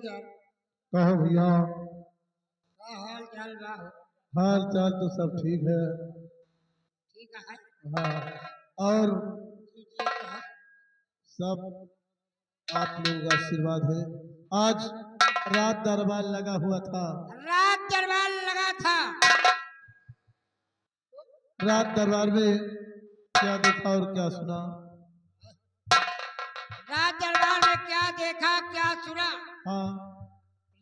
जा। कहो भैया। हाल चाल बा? हाल चाल तो सब ठीक है। ठीक है। हाँ, और सब आप लोगों का आशीर्वाद है। आज रात दरबार लगा हुआ था। रात दरबार लगा था। रात दरबार में क्या देखा और क्या सुना? रात दरबार में क्या देखा क्या सुना? हाँ,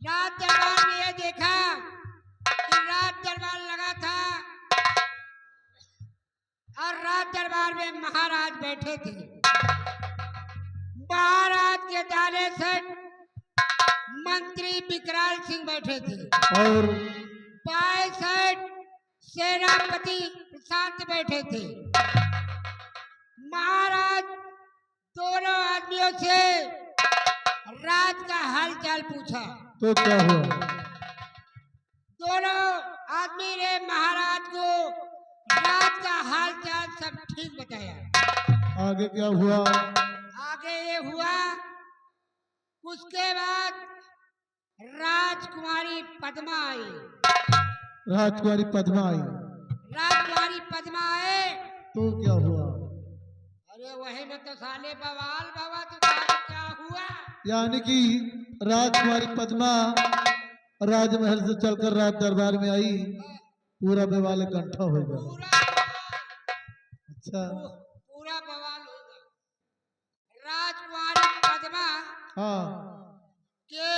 रात दरबार में ये देखा कि रात दरबार लगा था और रात दरबार में महाराज बैठे थे। महाराज के दाने से मंत्री विकराल सिंह बैठे थे और बाएं साइड सेनापति प्रशांत बैठे थे। महाराज दोनों आदमियों से रात का हालचाल पूछा तो क्या हुआ? दोनों आदमी ने महाराज को रात का हालचाल सब ठीक बताया। आगे क्या हुआ? आगे ये हुआ, उसके बाद राजकुमारी पद्मा आई। राजकुमारी पद्मा आई। राजकुमारी पद्मा आए तो क्या हुआ? अरे वही में तो साले बवाल बाबा, तो क्या हुआ? यानी कि राजकुमारी पद्मा राजमहल से चलकर राज दरबार में आई, पूरा बवाल इकट्ठा हो गया। अच्छा, पूरा बवाल हो गया। राजकुमारी पद्मा हाँ के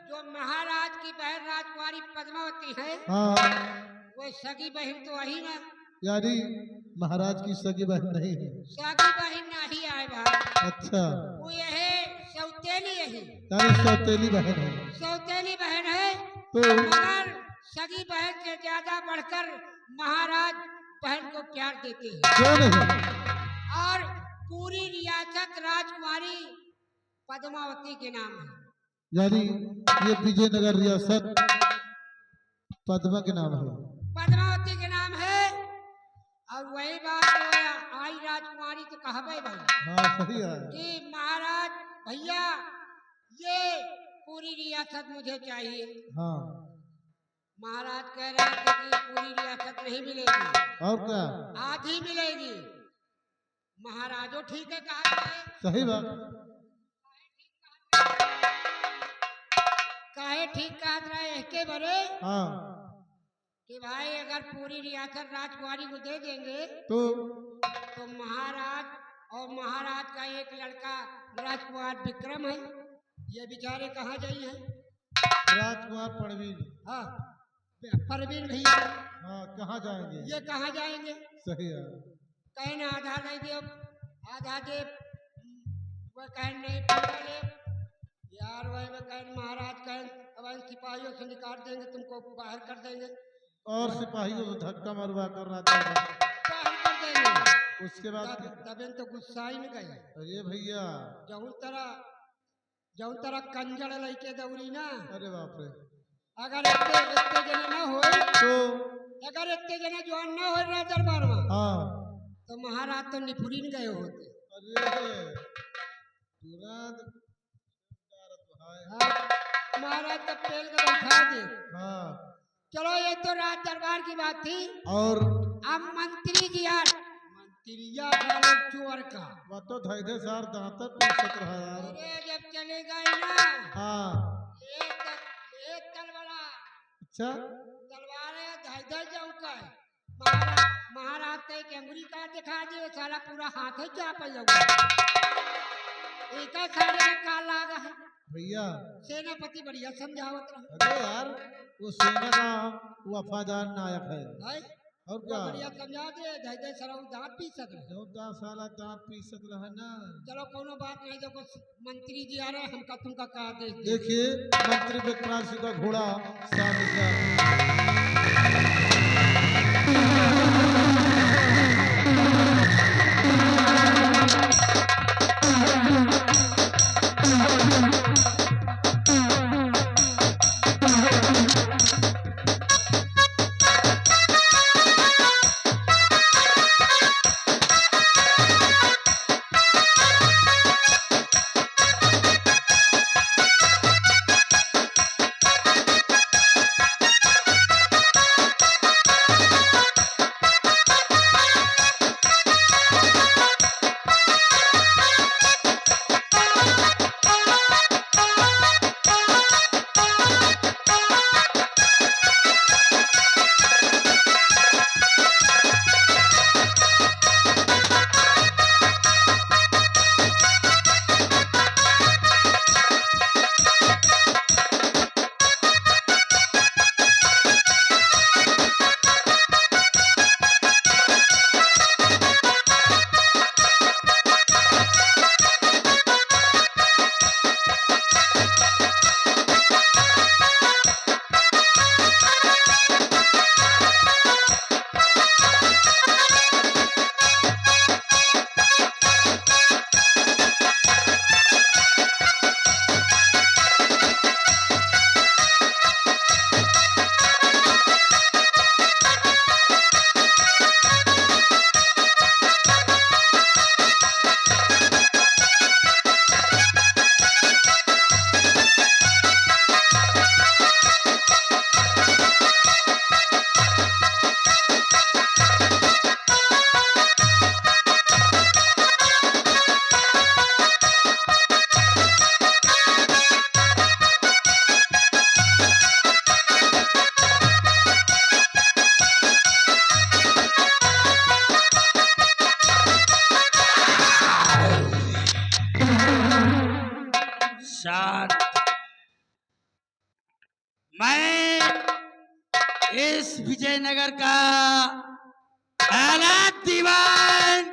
जो महाराज की बहन राजकुमारी पद्मावती है, हाँ, वो सगी बहन तो वही ना। यानी महाराज की सगी बहन नहीं है। सगी बहन नहीं आए भाई। अच्छा, वो यही सौतेली यही यानी सौतेली बहन है। सौतेली बहन है, तो मगर सगी बहन से ज्यादा बढ़कर महाराज बहन को प्यार देते हैं। क्यों नहीं? और पूरी रियासत राजकुमारी पद्मावती के नाम है। यानी ये विजयनगर रियासत पद्मा के नाम है। पद्मावती के नाम है। और वही बात आई राजकुमारी तो कहबे भाई। हाँ सही है कि महाराज भैया ये पूरी रियासत मुझे चाहिए। हाँ, महाराज कह रहे थे कि पूरी रियासत नहीं मिलेगी, और क्या? आधी मिलेगी। महाराजो ठीक है कहा है। सही बात। काहे ठीक कहा रहे के बरे हाँ, कि भाई अगर पूरी रियासत राजकुमारी को दे देंगे तो महाराज और महाराज का एक लड़का राजकुमार विक्रम है, ये बेचारे कहाँ जाइए? राजकुमार परवीन। हाँ, परवीन भैया। हाँ, कहाँ जाएंगे? ये कहाँ जाएंगे? सही है। कहीं ना आधा नहीं दे, आधा दे, वह कहें नहीं पूरा ले यार। वही में कहें महाराज कहें अब इन सिपाहियों से निकाल देंगे, तुमको बाहर कर देंगे। और सिपाहियों को धक्का मरवा कर राजा बाहर कर देंगे। उसके बाद तब तो गुस्सा ही में गए। अरे भैया, जौन तरह कंजड़ लइके दौड़ी ना। अरे बाप रे। अगर इतने जने न हो तो अगर इतने जने जवान न हो राज दरबार में, हाँ, तो महाराज तो निपुरीन गए होते। अरे महाराज का पेल का बैठा दे। हाँ, चलो ये तो राज दरबार की बात थी। और अब मंत्री जी मंत्रिया चोर का वो तो धैर्य सार दांत पीसत रहा यार। अरे जब चले गए ना, हाँ, ये तलवार अच्छा, तलवार धैर्य जाऊ का महाराज ते के अंगुली का दिखा दिए, साला पूरा हाथ है क्या पे जाऊगा। एक सारे में काल लागा है भैया। सेनापति बढ़िया समझावत रहा। अरे यार, वो सेना का वफादार नायक है। और क्या बढ़िया समझा दे। धैर्य सरऊ दांत पी सकते, जो 10 साल दांत पीसत रहा ना। चलो कोनो बात नहीं। देखो मंत्री जी आ रहे हैं, हमका तुमका कहा दे। देखिए मंत्री विक्रांत सिंह का घोड़ा सामने से शांत। मैं इस विजयनगर का पहला दीवान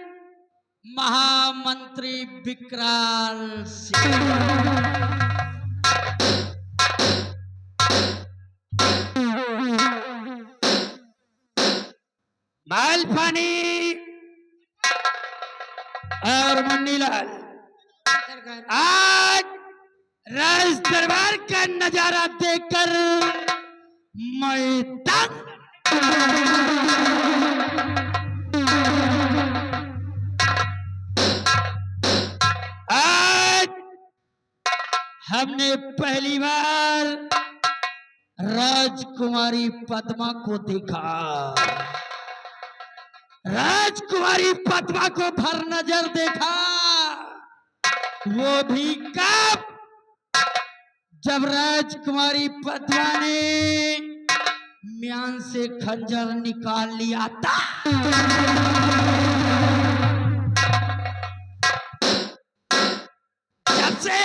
महामंत्री विकराल सिंह। मालपानी और मुन्नीलाल, सरकार आज राज दरबार का नजारा देखकर मैं तंग। आज हमने पहली बार राजकुमारी पद्मा को देखा। राजकुमारी पद्मा को भर नजर देखा, वो भी कब? जब राजकुमारी पद्मा ने म्यान से खंजर निकाल लिया था। जब से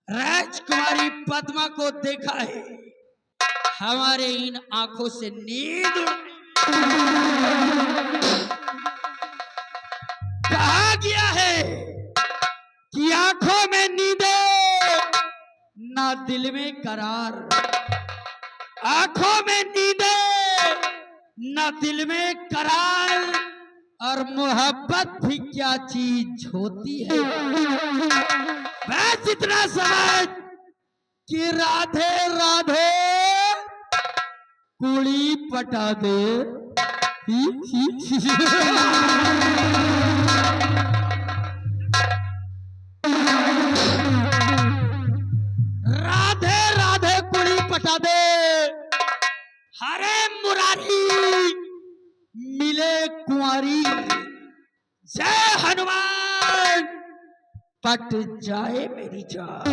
राजकुमारी पद्मा को देखा है, हमारे इन आंखों से नींद उड़ कहा गया है कि आंखों में नींदे ना दिल में करार। आंखों में नींदे ना दिल में करार, और मोहब्बत भी क्या चीज होती है। बस इतना समझ कि राधे राधे कुड़ी पटा दे। राधे राधे कुड़ी पटा दे। हरे मुरारी मिले कुंवारी, जय हनुमान पट जाए मेरी जान।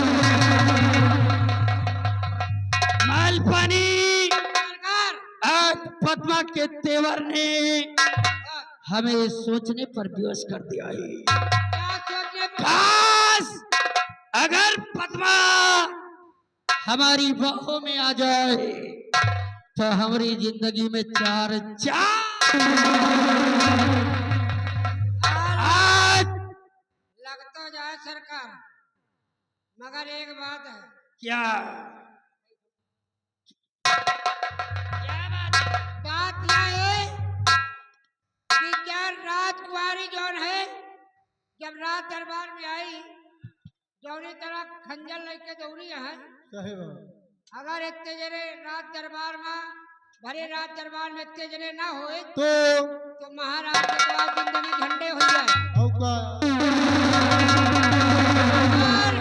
मालपानी, सरकार आज पद्मा के तेवर ने हमें सोचने पर विवश कर दिया है। क्या सोचने पर? काश अगर पद्मा हमारी बाहों में आ जाए तो हमारी जिंदगी में चार चांद। आज लग तो जाए सरकार, मगर एक बात है। क्या बात यह है कि क्या राजकुमारी जौन है, जब राज दरबार में आई, जौनी तरह खंजर लेके दौड़ी है। सही बात। अगर इतने जने राज दरबार में, भरे राज दरबार में इतने जने ना होए तो महाराज के बाद जिंदगी झंडे हो जाए। औका और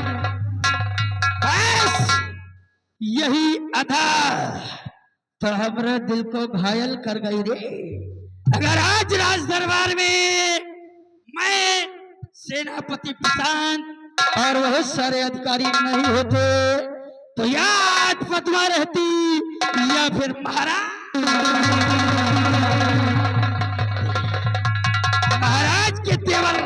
बस यही अदा तो हमारे दिल को घायल कर गई रे। अगर आज राज दरबार में मैं, सेनापति प्रशांत और बहुत सारे अधिकारी नहीं होते तो या आज पद्मा रहती या फिर महाराज के तेवर।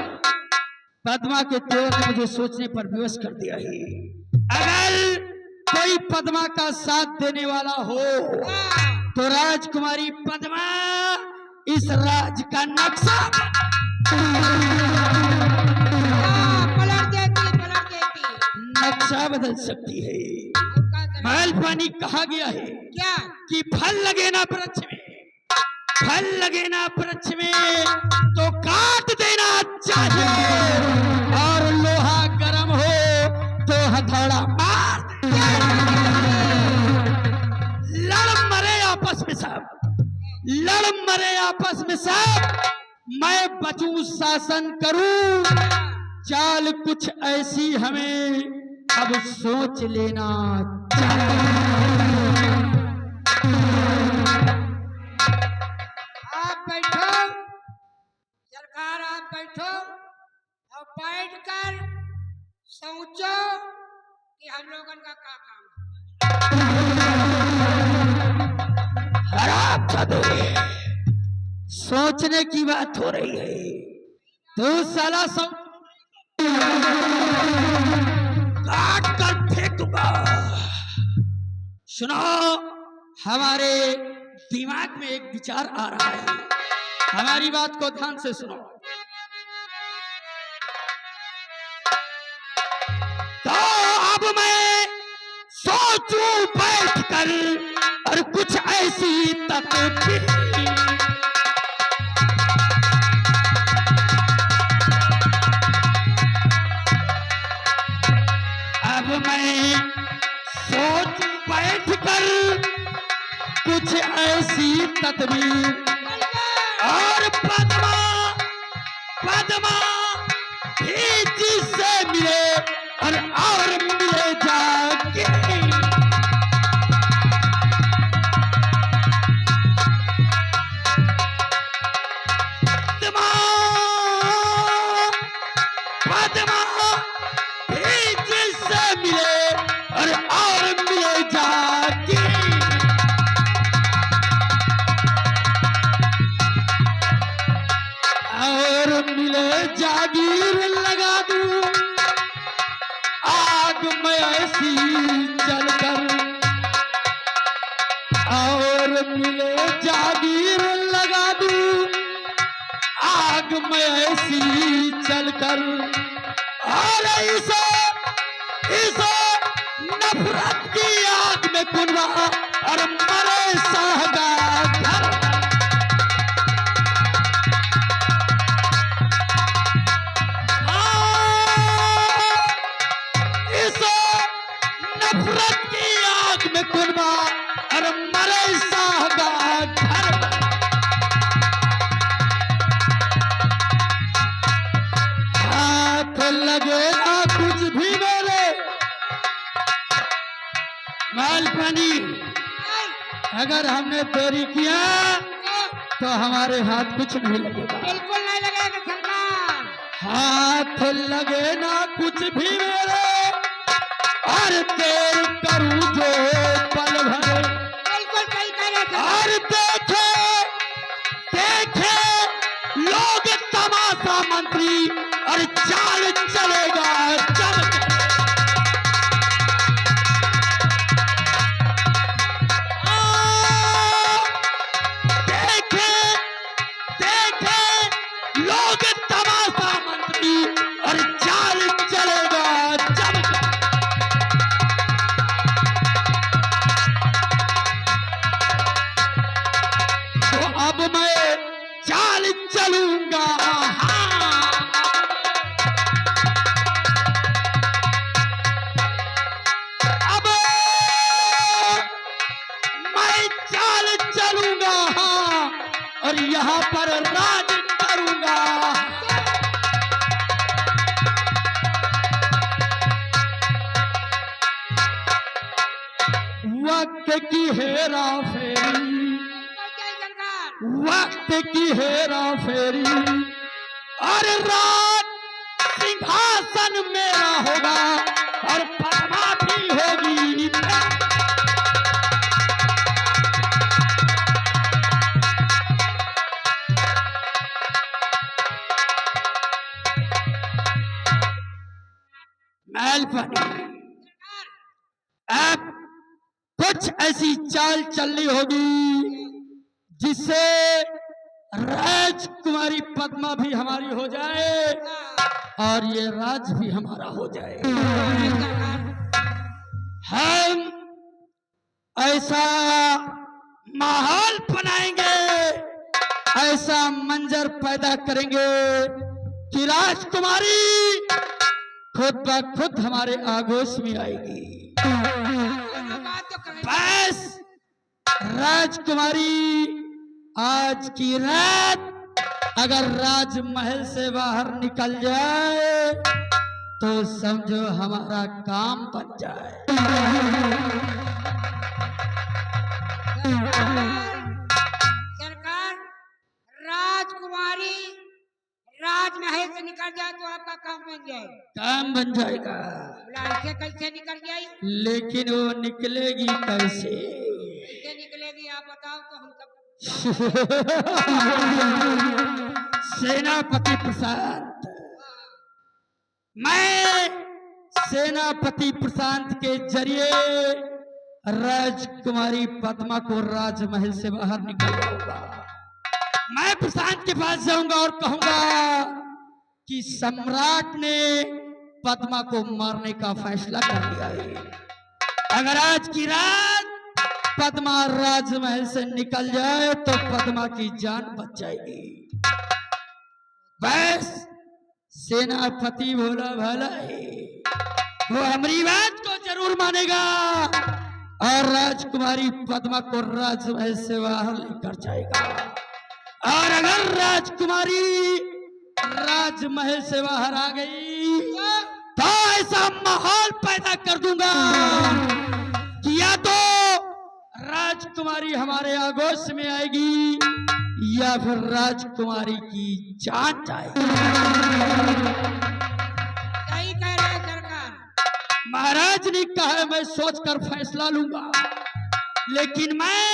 पद्मा के तेवर ने मुझे सोचने पर विवश कर दिया है। अगर कोई पद्मा का साथ देने वाला हो तो राजकुमारी पद्मा इस राज का नक्शा पलट देती नक्शा बदल सकती है। मालपानी कहा गया है क्या? कि फल लगे ना वृक्ष में, फल लगे ना वृक्ष में तो काट देना चाहिए, और लोहा गर्म हो तो हथौड़ा मार लड़ मरे आपस में सब, लड़ मरे आपस में सब। मैं बचूं शासन करूं, चाल कुछ ऐसी हमें अब सोच लेना आप बैठो सरकार, आप बैठो और बैठ कर सोचो कि हम लोगन का क्या काम है। खराब जादू। सोचने की बात हो रही है तो साला सब काट कर फेंकूंगा। सुनो, हमारे दिमाग में एक विचार आ रहा है, हमारी बात को ध्यान से सुनो। तो अब मैं सोचूं बैठकर और कुछ ऐसी तकदीर, अब मैं सोचूं बैठकर कुछ ऐसी तदबीर, और पद्मा पद्मा भी जिससे मिले और मिले जाके। पद्मा पद्मा भी जिससे मिले और मिले जाके। और मिले जागीर लगा दूं आग में ऐसी जलकर, और मिले जागीर लगा दूं आग में ऐसी जलकर, और इसे नफरत की आग में कुनवा और मरे साहगा घर। नफरत की आग में कुनबा और मरे साहबा घर। हाथ लगे ना कुछ भी मेरे मालपानी, अगर हमने देरी किया तो हमारे हाथ कुछ नहीं लगेगा। बिल्कुल नहीं लगेगा सरकार। हाथ लगे ना कुछ भी मेरे, और देर करूं जो पल भर। बिल्कुल सही कह रहे थे। और देखे लोग तमाशा मंत्री, और चाल चलेगा चमक। देखे लोग तमाशा मंत्री, और चाल चलेगा चमक। तो अब मैं चाल चलूंगा। अब मैं चाल चलूंगा और यहाँ पर राज करूंगा। वक्त की हेरा फेरी, वक्त की हेरा फेरी, और राज सिंहासन मेरा होगा और पद्मा भी होगी। अब कुछ ऐसी चाल चलनी होगी जिससे राजकुमारी पद्मा भी हमारी हो जाए और ये राज भी हमारा हो जाए। हम ऐसा माहौल बनाएंगे, ऐसा मंजर पैदा करेंगे कि राजकुमारी खुद ब खुद हमारे आगोश में आएगी। बस राजकुमारी आज की रात अगर राजमहल से बाहर निकल जाए तो समझो हमारा काम बन जाए। सरकार, राजकुमारी राजमहल से निकल जाए तो आपका काम बन जाए। काम बन जाएगा, ऐसे कैसे निकल जाए? लेकिन वो निकलेगी कैसे? कैसे निकलेगी आप बताओ तो हम सब। सेनापति प्रसाद, मैं सेनापति प्रशांत के जरिए राजकुमारी पद्मा को राजमहल से बाहर निकालना होगा। मैं प्रशांत के पास जाऊंगा और कहूंगा कि सम्राट ने पद्मा को मारने का फैसला कर लिया है। अगर आज की रात पद्मा राजमहल से निकल जाए तो पद्मा की जान बच जाएगी। बस सेनापति भोला भाला है, वो हमारी बात को जरूर मानेगा और राजकुमारी पद्मा को राजमहल से बाहर लेकर जाएगा। और अगर राजकुमारी राजमहल से बाहर आ गई तो ऐसा माहौल पैदा कर दूंगा कि या तो राजकुमारी हमारे आगोश में आएगी या फिर राजकुमारी की जान जाएगी। सही कह रहे हैं सरकार। महाराज ने कहा मैं सोचकर फैसला लूंगा, लेकिन मैं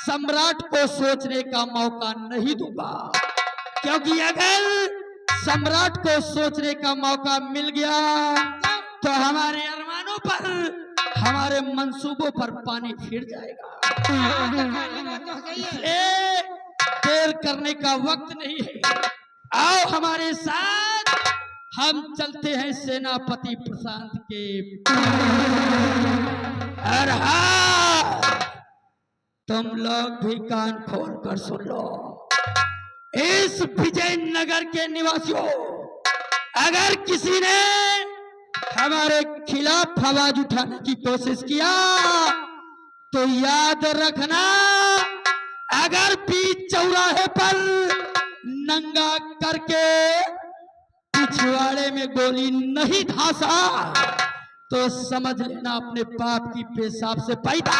सम्राट को सोचने का मौका नहीं दूंगा, क्योंकि अगर सम्राट को सोचने का मौका मिल गया तो हमारे अरमानों पर, हमारे मंसूबों पर पानी फिर जाएगा। इसलिए देर करने का वक्त नहीं है। आओ हमारे साथ, हम चलते हैं सेनापति प्रशांत के। और हाँ, तुम लोग भी कान खोल कर सुन लो। इस विजयनगर के निवासियों, अगर किसी ने हमारे खिलाफ आवाज उठाने की कोशिश किया तो याद रखना, अगर बीच चौराहे पर नंगा करके पिछवाड़े में गोली नहीं धांसा तो समझ लेना अपने बाप की पेशाब से पैदा।